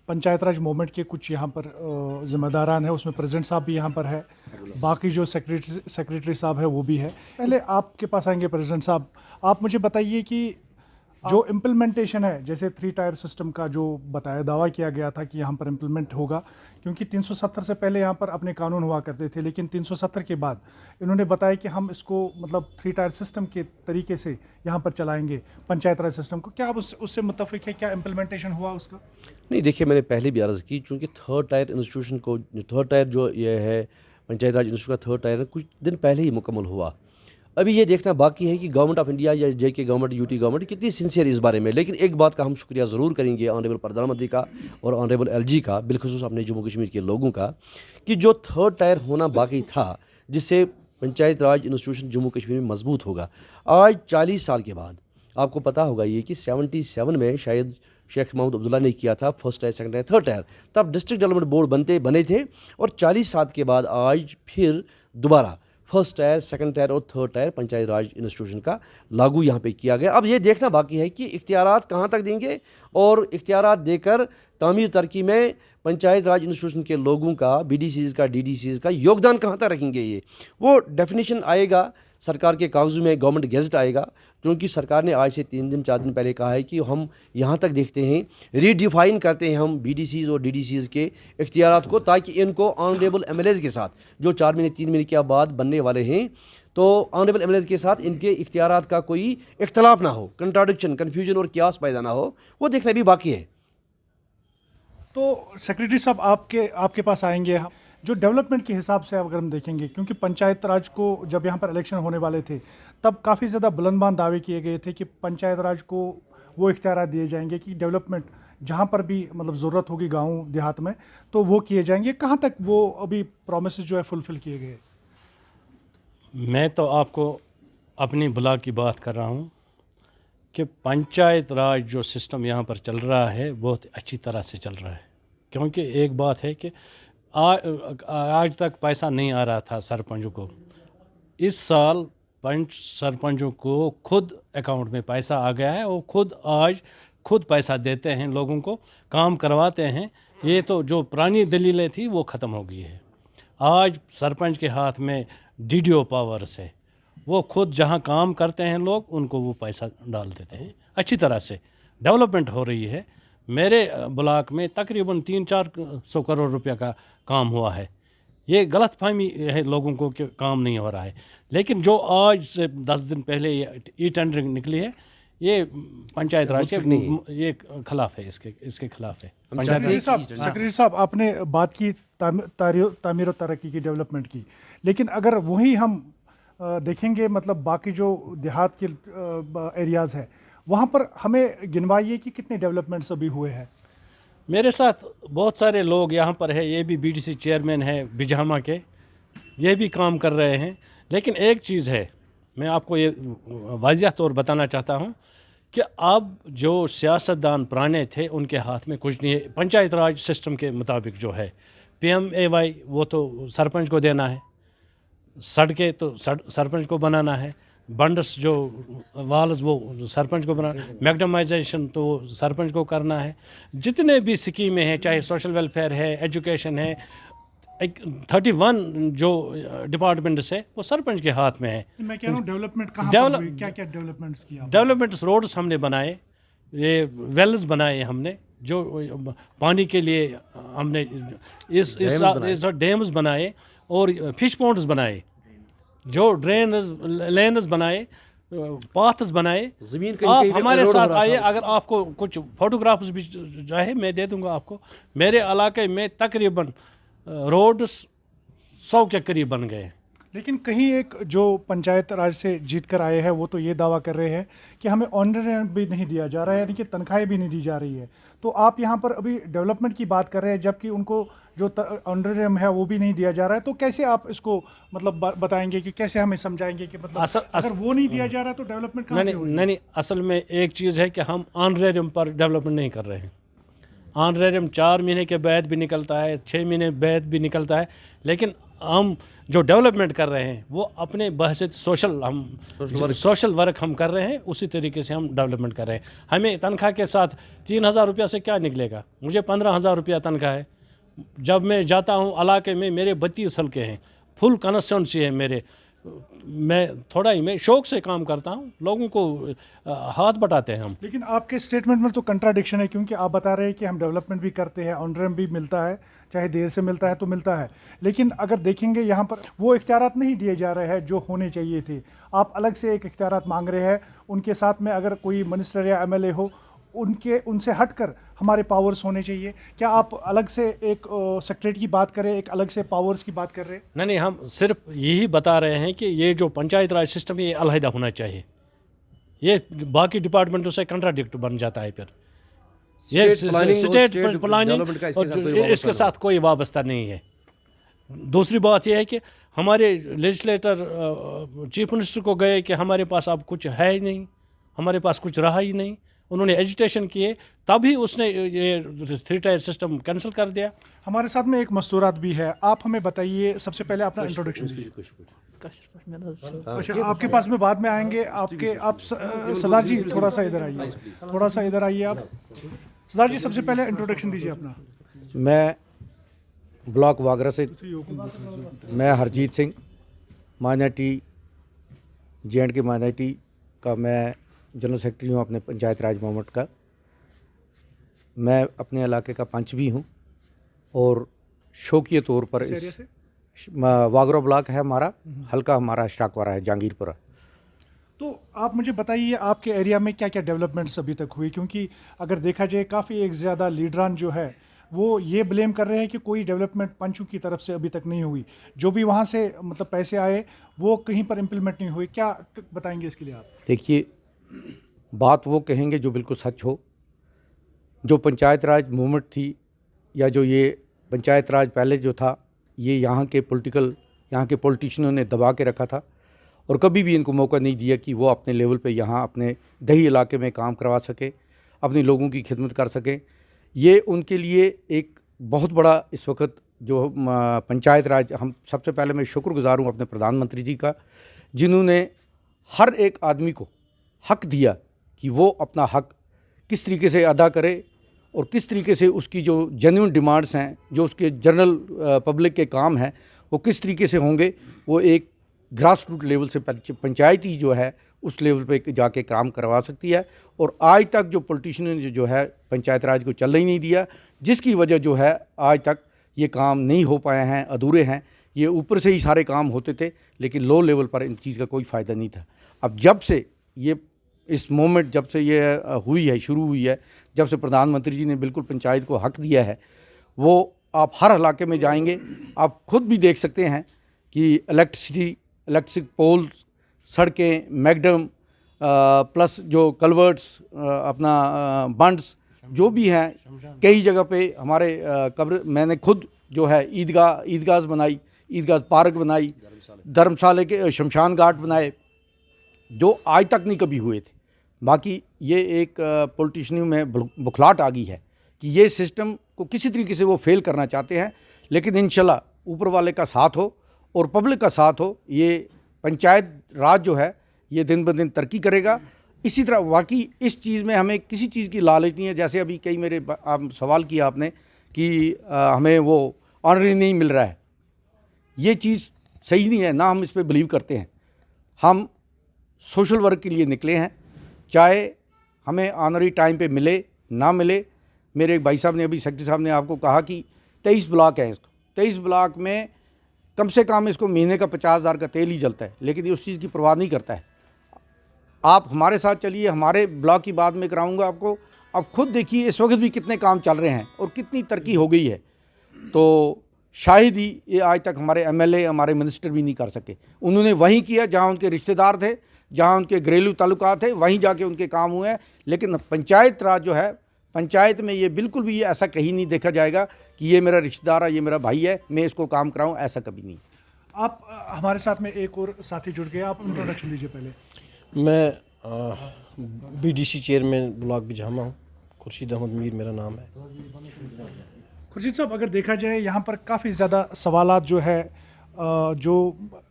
पंचायत राज movement के कुछ यहाँ पर जिम्मेदारान हैं, उसमें प्रेसिडेंट साहब भी यहाँ पर है, बाकी जो सेक्रेटरी साहब है वो भी है। पहले आपके पास आएंगे प्रेसिडेंट साहब, आप मुझे बताइए कि जो इम्प्लीमेंटेशन है, जैसे 3 टायर सिस्टम का जो बताया दावा किया गया था कि यहाँ पर इम्प्लीमेंट होगा, क्योंकि 370 से पहले यहाँ पर अपने कानून हुआ करते थे, लेकिन 370 के बाद इन्होंने बताया कि हम इसको मतलब 3 टायर सिस्टम के तरीके से यहाँ पर चलाएंगे पंचायत राज सिस्टम को। क्या आप उससे मुत्तफिक है? क्या इम्प्लीमेंटेशन हुआ उसका? नहीं, देखिए, मैंने पहले भी अर्ज़ की, चूँकि 3rd टायर इंस्टीट्यूशन को, 3rd टायर जो ये है पंचायत राज इंस्टीट्यूट का 3rd टायर कुछ दिन पहले ही मुकम्मल हुआ। अभी ये देखना बाकी है कि गवर्नमेंट ऑफ इंडिया या JK गवर्नमेंट, UT गवर्नमेंट कितनी सिंसियर इस बारे में। लेकिन एक बात का हम शुक्रिया ज़रूर करेंगे ऑनरेबल प्रधानमंत्री का और ऑनरेबल LG का, बिलखुसूस अपने जम्मू कश्मीर के लोगों का, कि जो 3rd टायर होना बाकी था, जिससे पंचायत राज इंस्टीट्यूशन जम्मू कश्मीर में मजबूत होगा। आज 40 साल के बाद आपको पता होगा ये कि 77 में शायद शेख महमूद अब्दुल्ला ने किया था 1st tyre, 2nd tyre, 3rd tyre, तब डिस्ट्रिक्ट डेवलपमेंट बोर्ड बने थे, और 40 साल के बाद आज फिर दोबारा 1st टायर, 2nd टायर और 3rd टायर पंचायत राज इंस्टीट्यूशन का लागू यहाँ पे किया गया। अब ये देखना बाकी है कि इख्तियारात कहाँ तक देंगे, और इख्तियारात देकर तामीर तरक्की में पंचायत राज इंस्टीट्यूशन के लोगों का, BDCs का, DDCs का योगदान कहाँ तक रखेंगे। ये वो डेफिनेशन आएगा सरकार के कागज़ों में, गवर्नमेंट गेजेट आएगा, क्योंकि सरकार ने आज से 3 दिन 4 दिन पहले कहा है कि हम यहाँ तक देखते हैं, रीडिफाइन करते हैं हम BDCs और DDCs के इख्तियारात को, ताकि इनको ऑनरेबल MLAs के साथ, जो 4 महीने 3 महीने के बाद बनने वाले हैं, तो ऑनरेबल MLAs के साथ इनके इख्तियारात का कोई इख्तलाफ ना हो, कंट्राडिक्शन, कन्फ्यूजन और क्यास पैदा ना हो, वो देखना भी बाकी है। तो सेक्रेटरी साहब आपके पास आएंगे हम, जो डेवलपमेंट के हिसाब से अगर हम देखेंगे, क्योंकि पंचायत राज को जब यहाँ पर इलेक्शन होने वाले थे तब काफ़ी ज़्यादा बुलंदबान दावे किए गए थे कि पंचायत राज को वो इख्तियार दिए जाएंगे कि डेवलपमेंट जहाँ पर भी मतलब ज़रूरत होगी गांव देहात में तो वो किए जाएंगे। कहाँ तक वो अभी प्रोमिस जो है फुलफ़िल किए गए? मैं तो आपको अपनी ब्लॉक की बात कर रहा हूँ कि पंचायत राज जो सिस्टम यहाँ पर चल रहा है बहुत अच्छी तरह से चल रहा है, क्योंकि एक बात है कि आज तक पैसा नहीं आ रहा था सरपंचों को। इस साल सरपंचों को खुद अकाउंट में पैसा आ गया है, और आज खुद पैसा देते हैं, लोगों को काम करवाते हैं। ये तो जो पुरानी दलीलें थी वो ख़त्म हो गई है। आज सरपंच के हाथ में DDO पावर्स है, वो खुद जहाँ काम करते हैं लोग, उनको वो पैसा डाल देते हैं। अच्छी तरह से डेवलपमेंट हो रही है। मेरे ब्लॉक में तकरीबन 300-400 करोड़ रुपया का काम हुआ है। ये गलतफहमी है लोगों को कि काम नहीं हो रहा है, लेकिन जो आज से 10 दिन पहले ये टेंडरिंग निकली है, ये पंचायत राज के ये खिलाफ है, इसके खिलाफ है। सेक्रेटरी साहब, आपने बात की तामीर और तरक्की की, डेवलपमेंट की, लेकिन अगर वही हम देखेंगे मतलब बाकी जो देहात के एरियाज़ है वहाँ पर हमें गिनवाइए कि कितने डेवलपमेंट्स अभी हुए हैं। मेरे साथ बहुत सारे लोग यहाँ पर है, ये भी BDC चेयरमैन है बिजहामा के, ये भी काम कर रहे हैं। लेकिन एक चीज़ है, मैं आपको ये वाज़िह तौर बताना चाहता हूँ कि अब जो सियासतदान पुराने थे उनके हाथ में कुछ नहीं है। पंचायत राज सिस्टम के मुताबिक जो है PMAY वो तो सरपंच को देना है, सड़कें तो सरपंच को बनाना है, बंडस जो वाल्स वो सरपंच को बनाना, मैगडमाइजेशन तो सरपंच को करना है। जितने भी स्कीमें हैं, चाहे सोशल वेलफेयर है, एजुकेशन है, 31 जो डिपार्टमेंट्स है वो सरपंच के हाथ में है। मैं कह रहा हूँ डेवलपमेंट कहाँ पर हुई? क्या डेवलपमेंट किया? डेवलपमेंट्स रोड्स हमने बनाए, ये वेल्स बनाए हमने, जो पानी के लिए हमने इस डैम्स बनाए, और फिश पॉन्ड्स बनाए, जो ड्रेन्स लेन्स बनाए, पाथ्स बनाए। ज़मीन आप हमारे साथ आइए, अगर आपको कुछ फोटोग्राफ्स भी चाहे मैं दे दूंगा आपको। मेरे इलाके में तकरीबन रोड्स 100 के करीब बन गए। लेकिन कहीं एक जो पंचायत राज से जीत कर आए हैं वो तो ये दावा कर रहे हैं कि हमें ऑनरेरियम भी नहीं दिया जा रहा है, यानी कि तनख्वाहें भी नहीं दी जा रही है। तो आप यहाँ पर अभी डेवलपमेंट की बात कर रहे हैं, जबकि उनको जो ऑनरेरियम है वो भी नहीं दिया जा रहा है। तो कैसे आप इसको मतलब बताएंगे कि कैसे हमें समझाएंगे कि मतलब अगर वो नहीं दिया जा रहा है तो डेवलपमेंट कहाँ से होगी? नहीं, असल में एक चीज़ है कि हम ऑनरेरियम पर डेवलपमेंट नहीं कर रहे हैं। ऑनरेरियम 4 महीने के बाद भी निकलता है, 6 महीने बाद भी निकलता है, लेकिन हम जो डेवलपमेंट कर रहे हैं वो अपने बहसियत सोशल वर्क हम कर रहे हैं, उसी तरीके से हम डेवलपमेंट कर रहे हैं। हमें तनख्वाह के साथ 3,000 रुपया से क्या निकलेगा? मुझे 15,000 रुपया तनख्वाह है। जब मैं जाता हूँ इलाके में, मेरे 32 हल्के हैं, फुल कॉन्स्टिट्यूंसी है मेरे। मैं शौक से काम करता हूँ, लोगों को हाथ बटाते हैं हम। लेकिन आपके स्टेटमेंट में तो कंट्राडिक्शन है, क्योंकि आप बता रहे हैं कि हम डेवलपमेंट भी करते हैं, ऑनरेम भी मिलता है, चाहे देर से मिलता है तो मिलता है, लेकिन अगर देखेंगे यहाँ पर वो इख्तियारात नहीं दिए जा रहे हैं जो होने चाहिए थे। आप अलग से एक इख्तियारात मांग रहे हैं, उनके साथ में अगर कोई मिनिस्टर या एमएलए हो, उनसे हटकर हमारे पावर्स होने चाहिए। क्या आप अलग से एक सेक्रेटरी की बात करें, एक अलग से पावर्स की बात कर रहे हैं? नहीं, हम सिर्फ यही बता रहे हैं कि ये जो पंचायत राज सिस्टम है ये अलहदा होना चाहिए। ये बाकी डिपार्टमेंटों से कंट्राडिक्ट बन जाता है। फिर ये स्टेट प्लानिंग और इसके साथ कोई वाबस्ता नहीं है। दूसरी बात यह है कि हमारे लेजिस्लेटर चीफ मिनिस्टर को गए कि हमारे पास अब कुछ है ही नहीं, हमारे पास कुछ रहा ही नहीं। उन्होंने एजुटेशन किए, तभी उसने ये 3 टायर सिस्टम कैंसिल कर दिया। हमारे साथ में एक मस्तूरात भी है, आप हमें बताइए सबसे पहले अपना इंट्रोडक्शन दीजिए। अच्छा, आपके पास में बाद में आएंगे। आप सरदार जी थोड़ा सा इधर आइए, थोड़ा सा इधर आइए आप। सरदार जी सबसे पहले इंट्रोडक्शन दीजिए अपना। मैं ब्लॉक वागरा से, मैं Harjeet Singh, minority J&K minority का मैं जनरल सेक्रेटरी हूँ अपने पंचायत राज मूवमेंट का। मैं अपने इलाके का पंच भी हूँ और शौकिया तौर पर इस वागरा ब्लॉक है हमारा, हल्का हमारा शाकवारा है, जहांगीरपुरा। तो आप मुझे बताइए आपके एरिया में क्या क्या डेवलपमेंट्स अभी तक हुई, क्योंकि अगर देखा जाए काफ़ी एक ज़्यादा लीडरान जो है वो ये ब्लेम कर रहे हैं कि कोई डेवलपमेंट पंचों की तरफ से अभी तक नहीं हुई, जो भी वहाँ से मतलब पैसे आए वो कहीं पर इम्प्लीमेंट नहीं हुए। क्या बताएंगे इसके लिए आप? देखिए, बात वो कहेंगे जो बिल्कुल सच हो। जो पंचायत राज मूवमेंट थी या जो ये पंचायत राज पहले जो था, ये यहाँ के पॉलिटिशियनों ने दबा के रखा था और कभी भी इनको मौका नहीं दिया कि वो अपने लेवल पे यहाँ अपने दही इलाके में काम करवा सके, अपने लोगों की खिदमत कर सकें। ये उनके लिए एक बहुत बड़ा इस वक्त जो पंचायत राज, हम सबसे पहले मैं शुक्रगुजार हूँ अपने प्रधानमंत्री जी का, जिन्होंने हर एक आदमी को हक दिया कि वो अपना हक किस तरीके से अदा करे और किस तरीके से उसकी जो जेन्युइन डिमांड्स हैं, जो उसके जनरल पब्लिक के काम हैं, वो किस तरीके से होंगे। वो एक ग्रास रूट लेवल से पंचायती जो है उस लेवल पे जाके काम करवा सकती है। और आज तक जो पॉलिटिशियन ने जो है पंचायत राज को चलने ही नहीं दिया, जिसकी वजह जो है आज तक ये काम नहीं हो पाए हैं, अधूरे हैं। ये ऊपर से ही सारे काम होते थे, लेकिन लो लेवल पर इन चीज़ का कोई फ़ायदा नहीं था। अब जब से ये इस मोमेंट जब से ये हुई है, शुरू हुई है, जब से प्रधानमंत्री जी ने बिल्कुल पंचायत को हक दिया है, वो आप हर इलाके में जाएंगे, आप खुद भी देख सकते हैं कि इलेक्ट्रिक पोल्स, सड़कें, मैकडम प्लस जो कल्वर्ट्स, अपना बंड्स जो भी हैं, कई जगह पे हमारे कब्र, मैंने खुद जो है ईदगाह बनाई, ईदगाह पार्क बनाई, धर्मशाले के शमशान घाट बनाए, जो आज तक नहीं कभी हुए थे। बाकी ये एक पॉलिटिशियनों में बुखलाहट आ गई है कि ये सिस्टम को किसी तरीके से वो फेल करना चाहते हैं, लेकिन इंशाल्लाह ऊपर वाले का साथ हो और पब्लिक का साथ हो, ये पंचायत राज जो है ये दिन ब दिन तरक्की करेगा। इसी तरह वाकई इस चीज़ में हमें किसी चीज़ की लालच नहीं है। जैसे अभी कई मेरे आप सवाल किया आपने कि हमें वो ऑनरी नहीं मिल रहा है, ये चीज़ सही नहीं है, ना हम इस पर बिलीव करते हैं। हम सोशल वर्क के लिए निकले हैं, चाहे हमें ऑनरी टाइम पे मिले ना मिले। मेरे एक भाई साहब ने, अभी सेक्रेटरी साहब ने आपको कहा कि 23 ब्लॉक हैं, इसको 23 ब्लॉक में कम से कम इसको महीने का 50,000 का तेल ही जलता है, लेकिन ये उस चीज़ की परवाह नहीं करता है। आप हमारे साथ चलिए, हमारे ब्लॉक की बात में कराऊंगा आपको। आप खुद देखिए इस वक्त भी कितने काम चल रहे हैं और कितनी तरक्की हो गई है। तो शायद ही ये आज तक हमारे एमएलए, हमारे मिनिस्टर भी नहीं कर सके। उन्होंने वहीं किया जहाँ उनके रिश्तेदार थे, जहाँ उनके घरेलू ताल्लुकात थे, वहीं जाके उनके काम हुए हैं। लेकिन पंचायत राज जो है, पंचायत में ये बिल्कुल भी ये ऐसा कहीं नहीं देखा जाएगा कि ये मेरा रिश्तेदार है, ये मेरा भाई है, मैं इसको काम कराऊँ, ऐसा कभी नहीं। आप हमारे साथ में एक और साथी जुड़ गए, आप इंट्रोडक्शन दीजिए पहले। मैं बीडीसी चेयरमैन ब्लॉक बिजहामा हूँ, खुर्शीद अहमद मीर मेरा नाम है। खुर्शीद साहब, अगर देखा जाए यहाँ पर काफ़ी ज़्यादा सवालात जो है जो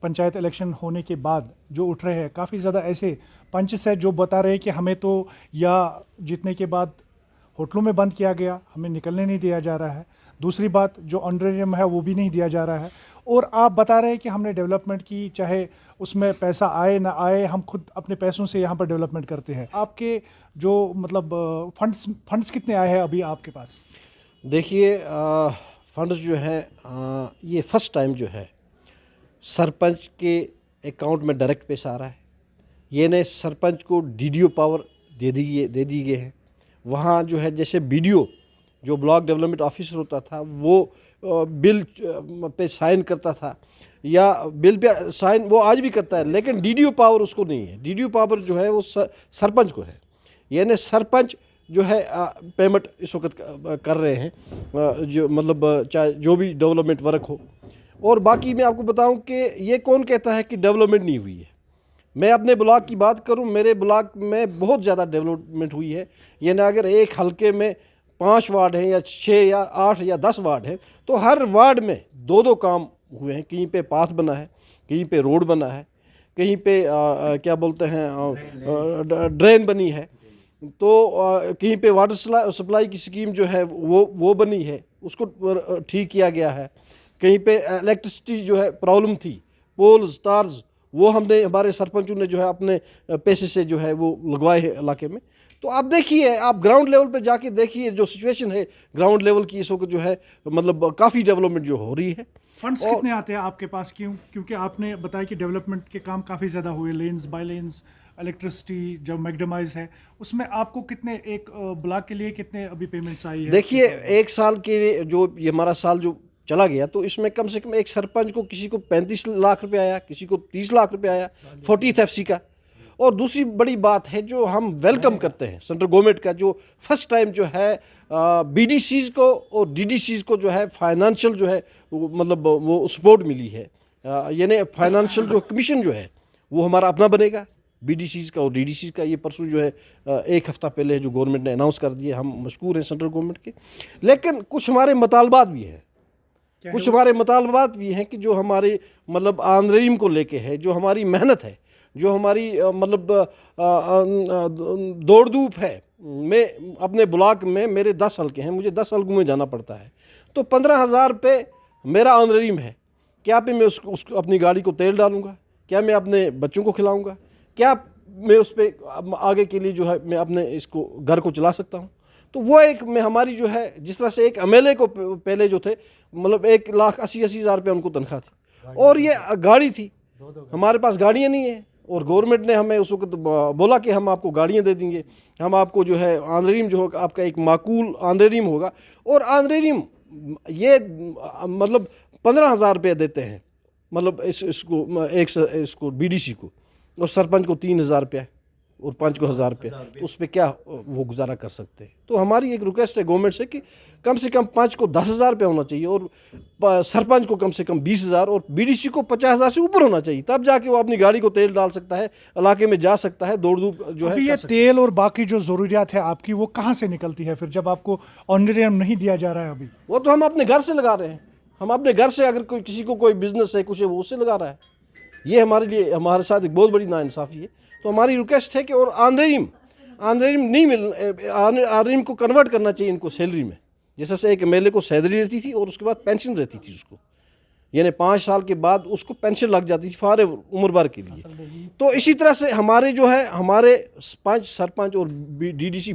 पंचायत इलेक्शन होने के बाद जो उठ रहे हैं, काफ़ी ज़्यादा ऐसे पंचेस है जो बता रहे हैं कि हमें तो या जीतने के बाद होटलों में बंद किया गया, हमें निकलने नहीं दिया जा रहा है। दूसरी बात, जो ऑनरेरियम है वो भी नहीं दिया जा रहा है। और आप बता रहे हैं कि हमने डेवलपमेंट की, चाहे उसमें पैसा आए ना आए, हम खुद अपने पैसों से यहाँ पर डेवलपमेंट करते हैं। आपके जो मतलब फंड्स कितने आए हैं अभी आपके पास? देखिए, फंड्स जो है ये फर्स्ट टाइम जो है सरपंच के अकाउंट में डायरेक्ट पैसा आ रहा है। ये ने सरपंच को डीडीओ पावर दे दी गई है। वहाँ जो है जैसे बीडीओ जो ब्लॉक डेवलपमेंट ऑफिसर होता था वो बिल पे साइन करता था, या बिल पे साइन वो आज भी करता है, लेकिन डीडीओ पावर उसको नहीं है। डीडीओ पावर जो है वो सरपंच को है। यानी सरपंच जो है पेमेंट इस वक्त कर रहे हैं, जो मतलब चाहे जो भी डेवलपमेंट वर्क हो। और बाकी मैं आपको बताऊं कि ये कौन कहता है कि डेवलपमेंट नहीं हुई है। मैं अपने ब्लॉक की बात करूं, मेरे ब्लॉक में बहुत ज़्यादा डेवलपमेंट हुई है। यानी अगर एक हलके में 5 वार्ड हैं या 6 या 8 या 10 वार्ड हैं, तो हर वार्ड में 2-2 काम हुए हैं। कहीं पे पाथ बना है, कहीं पे रोड बना है, कहीं पे क्या बोलते हैं ड्रेन बनी है, तो कहीं पे वाटर सप्लाई की स्कीम जो है वो बनी है, उसको ठीक किया गया है। कहीं पे इलेक्ट्रिसिटी जो है प्रॉब्लम थी, पोल्स तार्स, वो हमने हमारे सरपंचों ने जो है अपने पैसे से जो है वो लगवाए हैं इलाके में। तो आप देखिए, आप ग्राउंड लेवल पे जाके देखिए जो सिचुएशन है ग्राउंड लेवल की इस वक्त जो है, मतलब काफ़ी डेवलपमेंट जो हो रही है। फंड्स कितने आते हैं आपके पास? क्योंकि आपने बताया कि डेवलपमेंट के काम काफ़ी ज़्यादा हुए, लेन्स बाय लेन्स, इलेक्ट्रिसिटी जो मैगडमाइज है, उसमें आपको कितने एक ब्लॉक के लिए कितने अभी पेमेंट्स आई है? देखिए, एक साल के लिए जो ये हमारा साल जो चला गया, तो इसमें कम से कम एक सरपंच को किसी को 35 लाख रुपए आया, किसी को 30 लाख रुपए आया 40th FC का। और दूसरी बड़ी बात है जो हम वेलकम करते हैं सेंट्रल गवर्नमेंट का, जो फर्स्ट टाइम जो है BDCs को और DDCs को जो है फाइनेंशियल जो है मतलब वो सपोर्ट मिली है। यानी फाइनेंशियल जो कमीशन जो है वो हमारा अपना बनेगा, BDCs का और DDCs का। ये परसों जो है 1 हफ्ता पहले जो गवर्नमेंट ने अनाउंस कर दिया, हम मशकूर हैं सेंट्रल गवर्नमेंट के। लेकिन कुछ हमारे मुतालबात भी हैं, कुछ हमारे मुतालबात भी हैं कि जो हमारे मतलब आंदरीम को लेके है, जो हमारी मेहनत है, जो हमारी मतलब दौड़ धूप है। मैं अपने ब्लॉक में मेरे 10 हल्के हैं, मुझे 10 हल्कों में जाना पड़ता है, तो 15,000 रुपये मेरा आंदरीम है। क्या पे मैं उसको अपनी गाड़ी को तेल डालूंगा? क्या मैं अपने बच्चों को खिलाऊंगा? क्या मैं उस पर आगे के लिए जो है मैं अपने इसको घर को चला सकता हूँ? तो वो एक में हमारी जो है, जिस तरह से एक MLA को पहले जो थे मतलब 1,80,000 रुपये उनको तनख्वाह थी, और ये गाड़ी थी, हमारे पास गाड़ियाँ नहीं है। और गवर्नमेंट ने हमें उस वक्त बोला कि हम आपको गाड़ियाँ दे देंगे, हम आपको जो है आंदरीम जो होगा आपका एक माकूल आंदरीम होगा। और आंदरीम ये मतलब 15,000 रुपये देते हैं, मतलब इसको BDC को, और सरपंच को 3,000 रुपया और 5 को 1,000 रुपया। तो उस पर क्या वो गुजारा कर सकते हैं? तो हमारी एक रिक्वेस्ट है गवर्नमेंट से कि कम से कम 5 को 10,000 रुपया होना चाहिए, और सरपंच को कम से कम 20,000 और BDC को 50,000 से ऊपर होना चाहिए, तब जाके वो अपनी गाड़ी को तेल डाल सकता है, इलाके में जा सकता है, दौड़ धूप जो है। ये तेल और बाकी जो ज़रूरियात है आपकी, वो कहाँ से निकलती है फिर जब आपको ऑनरेरियम नहीं दिया जा रहा है? अभी वो तो हम अपने घर से लगा रहे हैं। हम अपने घर से, अगर कोई किसी को कोई बिजनेस है कुछ है, वो उससे लगा रहा है। ये हमारे लिए, हमारे साथ एक बहुत बड़ी नाइंसाफ़ी है। तो हमारी रिक्वेस्ट है कि और आंदरीम नहीं आंदरीम को कन्वर्ट करना चाहिए इनको सैलरी में। जैसे से एक MLA को सैलरी रहती थी और उसके बाद पेंशन रहती थी उसको, यानी 5 साल के बाद उसको पेंशन लग जाती थी सारे उम्र भर के लिए। तो इसी तरह से हमारे जो है हमारे 5 सरपंच और BDC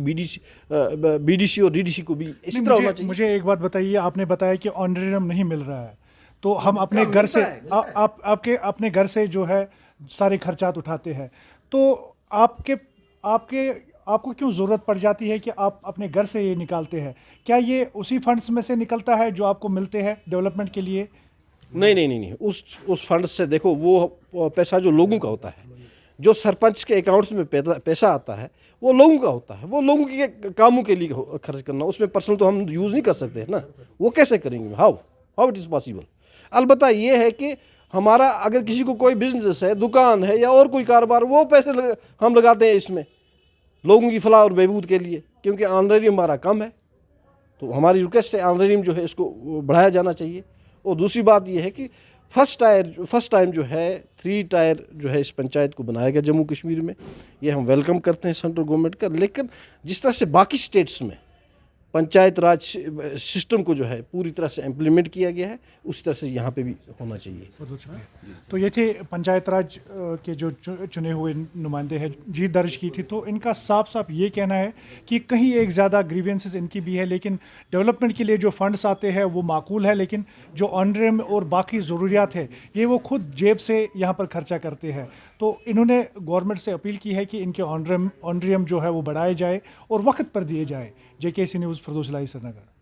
और DDC को भी इसी तरह होना चाहिए। मुझे एक बात बताइए, आपने बताया कि ऑनरेरियम नहीं मिल रहा है, तो हम अपने घर से आपके अपने घर से जो है सारे खर्चात उठाते हैं, तो आपको क्यों ज़रूरत पड़ जाती है कि आप अपने घर से ये निकालते हैं? क्या ये उसी फंड्स में से निकलता है जो आपको मिलते हैं डेवलपमेंट के लिए? नहीं, उस फंड से देखो, वो पैसा जो लोगों का होता है, जो सरपंच के अकाउंट्स में पैसा आता है, वो लोगों का होता है, वो लोगों के कामों के लिए खर्च करना। उसमें पर्सनल तो हम यूज़ नहीं कर सकते ना, वो कैसे करेंगे? How it is possible? अलबत्ता ये है कि हमारा अगर किसी को कोई बिजनेस है, दुकान है या और कोई कारोबार, वो पैसे हम लगाते हैं इसमें लोगों की फलाह और बहबूद के लिए, क्योंकि ऑनरेरियम हमारा कम है। तो हमारी रिक्वेस्ट है ऑनरेरियम जो है इसको बढ़ाया जाना चाहिए। और दूसरी बात ये है कि फर्स्ट टाइम जो है 3 टायर जो है इस पंचायत को बनाया गया जम्मू कश्मीर में। ये हम वेलकम करते हैं सेंट्रल गवर्नमेंट का। लेकिन जिस तरह से बाकी स्टेट्स में पंचायत राज सिस्टम को जो है पूरी तरह से इम्प्लीमेंट किया गया है, उस तरह से यहाँ पे भी होना चाहिए। तो ये थे पंचायत राज के जो चुने हुए नुमाइंदे हैं, जीत दर्ज की थी। तो इनका साफ साफ ये कहना है कि कहीं एक ज़्यादा ग्रीवेंसेस इनकी भी है, लेकिन डेवलपमेंट के लिए जो फंड्स आते हैं वो माकूल है, लेकिन जो ऑनरेम और बाकी ज़रूरियात है ये वो खुद जेब से यहाँ पर खर्चा करते हैं। तो इन्होंने गवर्नमेंट से अपील की है कि इनके ऑनरेम जो है वो बढ़ाए जाए और वक्त पर दिए जाए। JKC न्यूज़, फिरदौस इलाही, श्रीनगर।